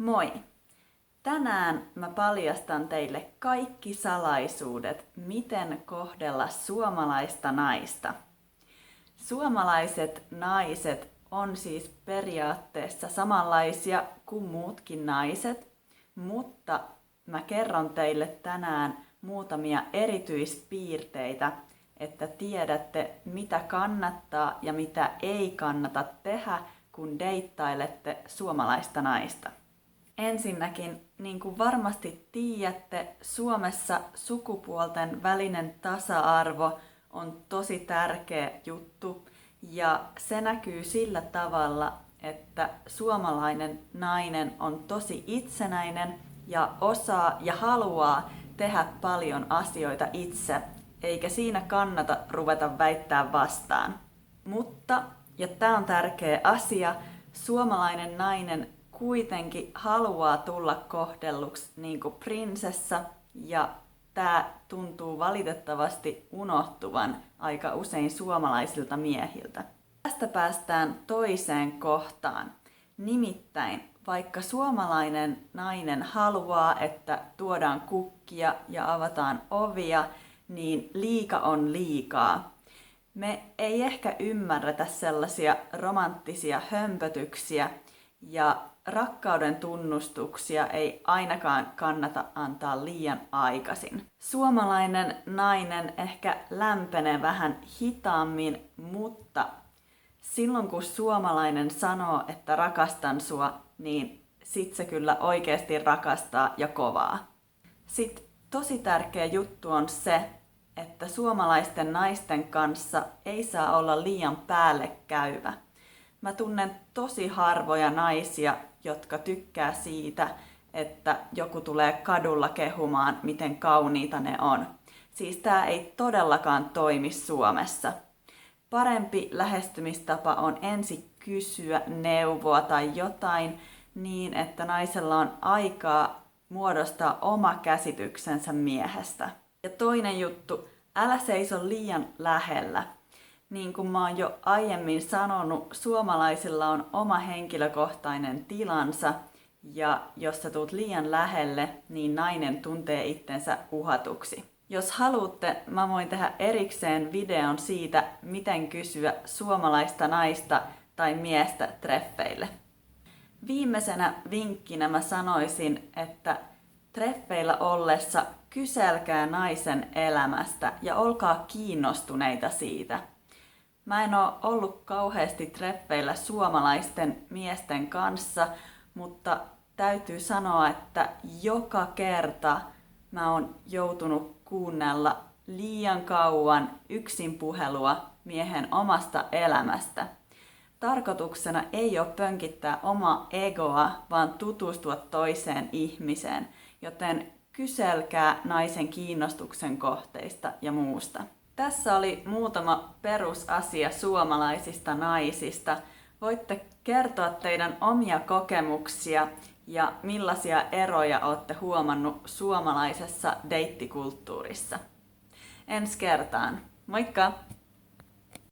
Moi! Tänään mä paljastan teille kaikki salaisuudet, miten kohdella suomalaista naista. Suomalaiset naiset on siis periaatteessa samanlaisia kuin muutkin naiset, mutta mä kerron teille tänään muutamia erityispiirteitä, että tiedätte mitä kannattaa ja mitä ei kannata tehdä, kun deittailette suomalaista naista. Ensinnäkin, niin kuin varmasti tiedätte, Suomessa sukupuolten välinen tasa-arvo on tosi tärkeä juttu ja se näkyy sillä tavalla, että suomalainen nainen on tosi itsenäinen ja osaa ja haluaa tehdä paljon asioita itse, eikä siinä kannata ruveta väittää vastaan. Mutta, ja tämä on tärkeä asia, suomalainen nainen kuitenkin haluaa tulla kohdelluksi niin kuin prinsessa ja tämä tuntuu valitettavasti unohtuvan aika usein suomalaisilta miehiltä. Tästä päästään toiseen kohtaan. Nimittäin vaikka suomalainen nainen haluaa, että tuodaan kukkia ja avataan ovia, niin liika on liikaa. Me ei ehkä ymmärretä sellaisia romanttisia hömpötyksiä ja rakkauden tunnustuksia ei ainakaan kannata antaa liian aikaisin. Suomalainen nainen ehkä lämpenee vähän hitaammin, mutta silloin kun suomalainen sanoo, että rakastan sua, niin sit se kyllä oikeasti rakastaa ja kovaa. Sitten tosi tärkeä juttu on se, että suomalaisten naisten kanssa ei saa olla liian päällekäyvä. Mä tunnen tosi harvoja naisia, jotka tykkää siitä, että joku tulee kadulla kehumaan, miten kauniita ne on. Siis tää ei todellakaan toimi Suomessa. Parempi lähestymistapa on ensin kysyä neuvoa tai jotain niin, että naisella on aikaa muodostaa oma käsityksensä miehestä. Ja toinen juttu, älä seiso liian lähellä. Niin kuin mä oon jo aiemmin sanonut, suomalaisilla on oma henkilökohtainen tilansa ja jos sä tuut liian lähelle, niin nainen tuntee itsensä uhatuksi. Jos haluatte, mä voin tehdä erikseen videon siitä, miten kysyä suomalaista naista tai miestä treffeille. Viimeisenä vinkkinä mä sanoisin, että treffeillä ollessa kyselkää naisen elämästä ja olkaa kiinnostuneita siitä. Mä en ole ollut kauheasti treffeillä suomalaisten miesten kanssa, mutta täytyy sanoa, että joka kerta mä oon joutunut kuunnella liian kauan yksin puhelua miehen omasta elämästä. Tarkoituksena ei ole pönkittää omaa egoa, vaan tutustua toiseen ihmiseen, joten kyselkää naisen kiinnostuksen kohteista ja muusta. Tässä oli muutama perusasia suomalaisista naisista. Voitte kertoa teidän omia kokemuksia ja millaisia eroja olette huomannut suomalaisessa deittikulttuurissa. Ensi kertaan. Moikka!